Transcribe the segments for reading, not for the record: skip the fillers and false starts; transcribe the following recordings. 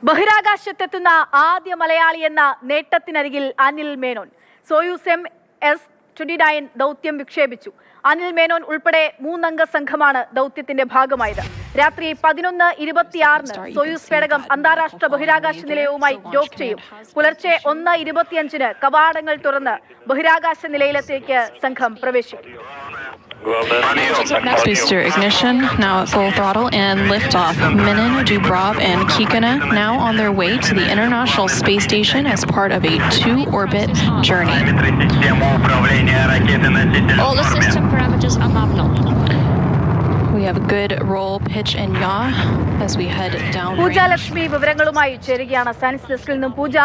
ബഹിരാകാശത്തെത്തുന്ന ആദ്യ മലയാളി എന്ന നേട്ടത്തിനരികിൽ Anil Menon. Soyuz MS-29 ദൗത്യം വിക്ഷേപിച്ചു. അനിൽ മേനോൻ ഉൾപ്പെടെ 3 അംഗ സംഘമാണ് ദൗത്യത്തിന്റെ ഭാഗമായത്. രാത്രി 11:26 സോയൂസ് പേടകം അന്താരാഷ്ട്ര ബഹിരാകാശ നിലയവുമായി ഡോക്ക് ചെയ്യും. പുലർച്ചെ 1:25 കവാടങ്ങൾ തുറന്ന് ബഹിരാകാശ നിലയത്തിലേക്ക് സംഘം പ്രവേശിക്കും. Booster ignition now at full throttle and liftoff. Minin, Dubrov, and Kikina now on their way to the International Space Station as part of a 2-orbit journey. All the system parameters are nominal. We have a good roll, pitch, and yaw as we head down. പൂജ ലക്ഷ്മി വിവരങ്ങളുമായി ചേരുകയാണ് science ഡെസ്കിൽ നിന്നും. പൂജ,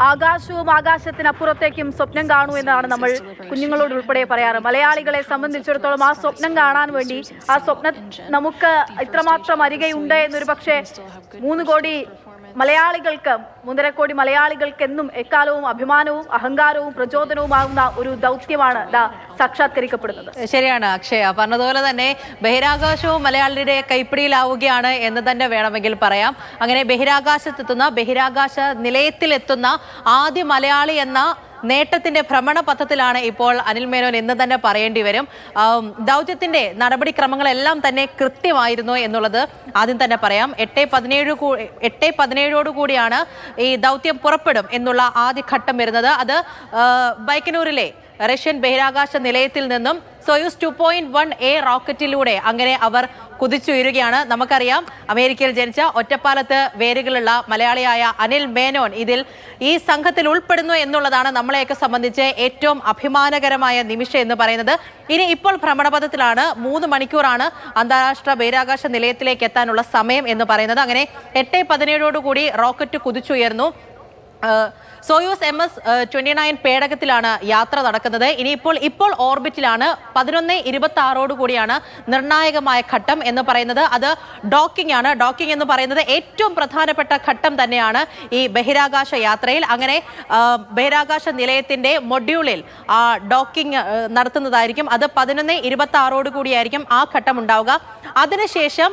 ആകാശവും ആകാശത്തിനപ്പുറത്തേക്കും സ്വപ്നം കാണൂ എന്നാണ് നമ്മൾ കുഞ്ഞുങ്ങളോട് ഉൾപ്പെടെ പറയാറ്. മലയാളികളെ സംബന്ധിച്ചിടത്തോളം ആ സ്വപ്നം കാണാൻ വേണ്ടി, ആ സ്വപ്നം നമുക്ക് ഇത്രമാത്രം അരികെയുണ്ട് എന്നൊരു പക്ഷേ 3 കോടി മലയാളികൾക്ക്, 1.5 കോടി മലയാളികൾക്ക് എന്നും എക്കാലവും അഭിമാനവും അഹങ്കാരവും പ്രചോദനവുമാകുന്ന ഒരു ദൗത്യമാണ് സാക്ഷാത്കരിക്കപ്പെടുന്നത്. ശരിയാണ് അക്ഷയ പറഞ്ഞതുപോലെ തന്നെ ബഹിരാകാശവും മലയാളിയുടെ കൈപ്പിടിയിലാവുകയാണ് എന്ന് തന്നെ വേണമെങ്കിൽ പറയാം. അങ്ങനെ ബഹിരാകാശത്തെത്തുന്ന, ബഹിരാകാശ നിലയത്തിലെത്തുന്ന ആദ്യ മലയാളി എന്ന നേട്ടത്തിന്റെ ഭ്രമണപഥത്തിലാണ് ഇപ്പോൾ അനിൽ മേനോൻ എന്ന് തന്നെ പറയേണ്ടി വരും. ദൗത്യത്തിന്റെ നടപടിക്രമങ്ങളെല്ലാം തന്നെ കൃത്യമായിരുന്നു എന്നുള്ളത് ആദ്യം തന്നെ പറയാം. 8:17 കൂടിയാണ് ഈ ദൗത്യം പുറപ്പെടും എന്നുള്ള ആദ്യ ഘട്ടം വരുന്നത്. അത് ബൈക്കനൂരിലെ റഷ്യൻ ബഹിരാകാശ നിലയത്തിൽ നിന്നും സോയൂസ് 2.1A റോക്കറ്റിലൂടെ അങ്ങനെ അവർ കുതിച്ചുയരുകയാണ്. നമുക്കറിയാം, അമേരിക്കയിൽ ജനിച്ച ഒറ്റപ്പാലത്ത് വേരുകളുള്ള മലയാളിയായ അനിൽ മേനോൻ ഈ സംഘത്തിൽ ഉൾപ്പെടുന്നു എന്നുള്ളതാണ് നമ്മളെയൊക്കെ സംബന്ധിച്ച് ഏറ്റവും അഭിമാനകരമായ നിമിഷം എന്ന് പറയുന്നത്. ഇനി ഇപ്പോൾ ഭ്രമണപഥത്തിലാണ്. 3 മണിക്കൂറാണ് അന്താരാഷ്ട്ര ബഹിരാകാശ നിലയത്തിലേക്ക് എത്താനുള്ള സമയം എന്ന് പറയുന്നത്. അങ്ങനെ 8:17 കൂടി റോക്കറ്റ് കുതിച്ചുയർന്നു. സോയൂസ് MS-29 പേടകത്തിലാണ് യാത്ര നടക്കുന്നത്. ഇപ്പോൾ ഓർബിറ്റിലാണ്. 11:26 കൂടിയാണ് നിർണായകമായ ഘട്ടം എന്ന് പറയുന്നത്. അത് ഡോക്കിംഗ് ആണ്. ഡോക്കിംഗ് എന്ന് പറയുന്നത് ഏറ്റവും പ്രധാനപ്പെട്ട ഘട്ടം തന്നെയാണ് ഈ ബഹിരാകാശ യാത്രയിൽ. അങ്ങനെ ബഹിരാകാശ നിലയത്തിന്റെ മൊഡ്യൂളിൽ ഡോക്കിംഗ് നടത്തുന്നതായിരിക്കും. അത് 11:26 കൂടിയായിരിക്കും ആ ഘട്ടം ഉണ്ടാവുക. അതിനുശേഷം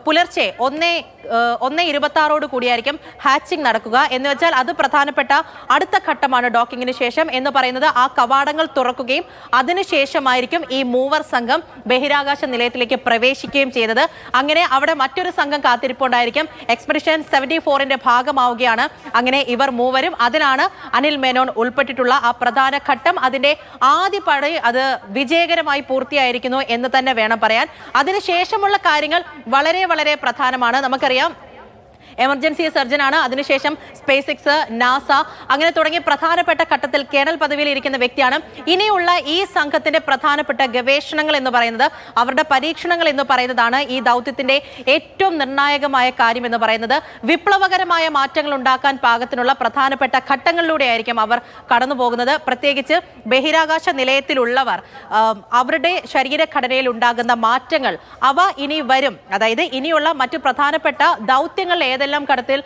പുലർച്ചെ 1:26 കൂടിയായിരിക്കും ഹാച്ചിങ് നടക്കുക. എന്ന് വെച്ചാൽ അത് പ്രധാനപ്പെട്ട അടുത്ത ഘട്ടമാണ് ഡോക്കിങ്ങിന് ശേഷം എന്ന് പറയുന്നത്. ആ കവാടങ്ങൾ തുറക്കുകയും അതിനുശേഷമായിരിക്കും ഈ മൂവർ സംഘം ബഹിരാകാശ നിലയത്തിലേക്ക് പ്രവേശിക്കുകയും ചെയ്തത്. അങ്ങനെ അവിടെ മറ്റൊരു സംഘം കാത്തിരിപ്പുണ്ടായിരിക്കും. എക്സ്പെഡിഷൻ 74ന്റെ ഭാഗമാവുകയാണ് അങ്ങനെ ഇവർ മൂവരും. അതിലാണ് അനിൽ മേനോൻ ഉൾപ്പെട്ടിട്ടുള്ള ആ പ്രധാന ഘട്ടം. അതിന്റെ ആദ്യ പടി അത് വിജയകരമായി പൂർത്തിയായിരിക്കുന്നു എന്ന് തന്നെ വേണം പറയാൻ. അതിനുശേഷമുള്ള കാര്യങ്ങൾ വളരെ വളരെ പ്രധാനമാണ്. നമുക്കറിയാം, എമർജൻസി സർജനാണ്. അതിനുശേഷം SpaceX, നാസ അങ്ങനെ തുടങ്ങിയ പ്രധാനപ്പെട്ട ഘട്ടത്തിൽ കേണൽ പദവിയിൽ ഇരിക്കുന്ന വ്യക്തിയാണ്. ഇനിയുള്ള ഈ സംഘത്തിന്റെ പ്രധാനപ്പെട്ട ഗവേഷണങ്ങൾ എന്ന് പറയുന്നത്, അവരുടെ പരീക്ഷണങ്ങൾ എന്ന് പറയുന്നതാണ് ഈ ദൗത്യത്തിന്റെ ഏറ്റവും നിർണായകമായ കാര്യം എന്ന് പറയുന്നത്. വിപ്ലവകരമായ മാറ്റങ്ങൾ ഉണ്ടാക്കാൻ പാകത്തിനുള്ള പ്രധാനപ്പെട്ട ഘട്ടങ്ങളിലൂടെ ആയിരിക്കും അവർ കടന്നു പോകുന്നത്. പ്രത്യേകിച്ച് ബഹിരാകാശ നിലയത്തിലുള്ളവർ അവരുടെ ശരീരഘടനയിൽ ഉണ്ടാകുന്ന മാറ്റങ്ങൾ അവ ഇനി വരും. അതായത് ഇനിയുള്ള മറ്റു പ്രധാനപ്പെട്ട ദൗത്യങ്ങൾ ഏതെല്ലാം ഘട്ടത്തിൽ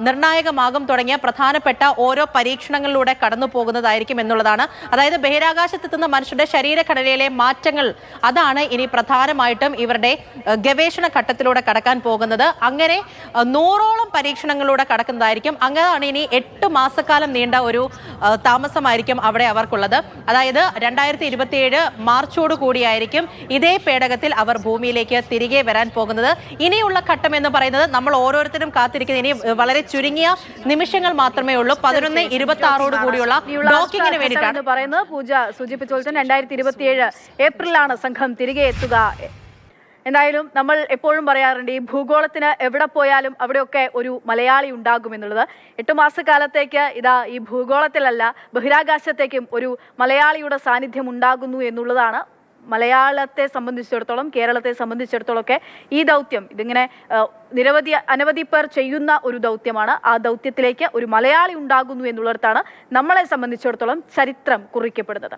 നിർണായകമാകും തുടങ്ങിയ പ്രധാനപ്പെട്ട ഓരോ പരീക്ഷണങ്ങളിലൂടെ കടന്നു പോകുന്നതായിരിക്കും എന്നുള്ളതാണ്. അതായത് ബഹിരാകാശത്തെത്തുന്ന മനുഷ്യരുടെ ശരീരഘടനയിലെ മാറ്റങ്ങൾ, അതാണ് ഇനി പ്രധാനമായിട്ടും ഇവരുടെ ഗവേഷണ ഘട്ടത്തിലൂടെ കടക്കാൻ പോകുന്നത്. അങ്ങനെ 100ഓളം പരീക്ഷണങ്ങളിലൂടെ കടക്കുന്നതായിരിക്കും. അങ്ങനെയാണ് ഇനി 8 മാസക്കാലം നീണ്ട ഒരു താമസമായിരിക്കും അവിടെ അവർക്കുള്ളത്. അതായത് 2027 മാർച്ചോട് കൂടിയായിരിക്കും ഇതേ പേടകത്തിൽ അവർ ഭൂമിയിലേക്ക് തിരികെ വരാൻ പോകുന്നത്. ഇനിയുള്ള ഘട്ടം എന്ന് പറയുന്നത് നമ്മൾ ഓരോരുത്തരും കാത്തിരിക്കുന്നത് ഇനി വളരെ ചുരുങ്ങിയ നിമിഷങ്ങൾ മാത്രമേ ഉള്ളൂ. 11:26 കൂടിയുള്ള ഡോക്കിങ്ങിന് വേണ്ടിയിട്ടാണ് പറയുന്നത്. പൂജ സൂചിപ്പിച്ച 2027 ഏപ്രിലാണ് സംഘം തിരികെ എത്തുക. എന്തായാലും നമ്മൾ എപ്പോഴും പറയാറുണ്ട്, ഈ ഭൂഗോളത്തിന് എവിടെ പോയാലും അവിടെയൊക്കെ ഒരു മലയാളി ഉണ്ടാകും എന്നുള്ളത്. 8 മാസക്കാലത്തേക്ക് ഈ ഭൂഗോളത്തിലല്ല ബഹിരാകാശത്തേക്കും ഒരു മലയാളിയുടെ സാന്നിധ്യം ഉണ്ടാകുന്നു എന്നുള്ളതാണ് മലയാളത്തെ സംബന്ധിച്ചിടത്തോളം, കേരളത്തെ സംബന്ധിച്ചിടത്തോളം ഒക്കെ ഈ ദൗത്യം ഇതിങ്ങനെ അനവധി പേർ ചെയ്യുന്ന ഒരു ദൗത്യമാണ്. ആ ദൗത്യത്തിലേക്ക് ഒരു മലയാളി ഉണ്ടാകുന്നു എന്നുള്ളിടത്താണ് നമ്മളെ സംബന്ധിച്ചിടത്തോളം ചരിത്രം കുറിക്കപ്പെടുന്നത്.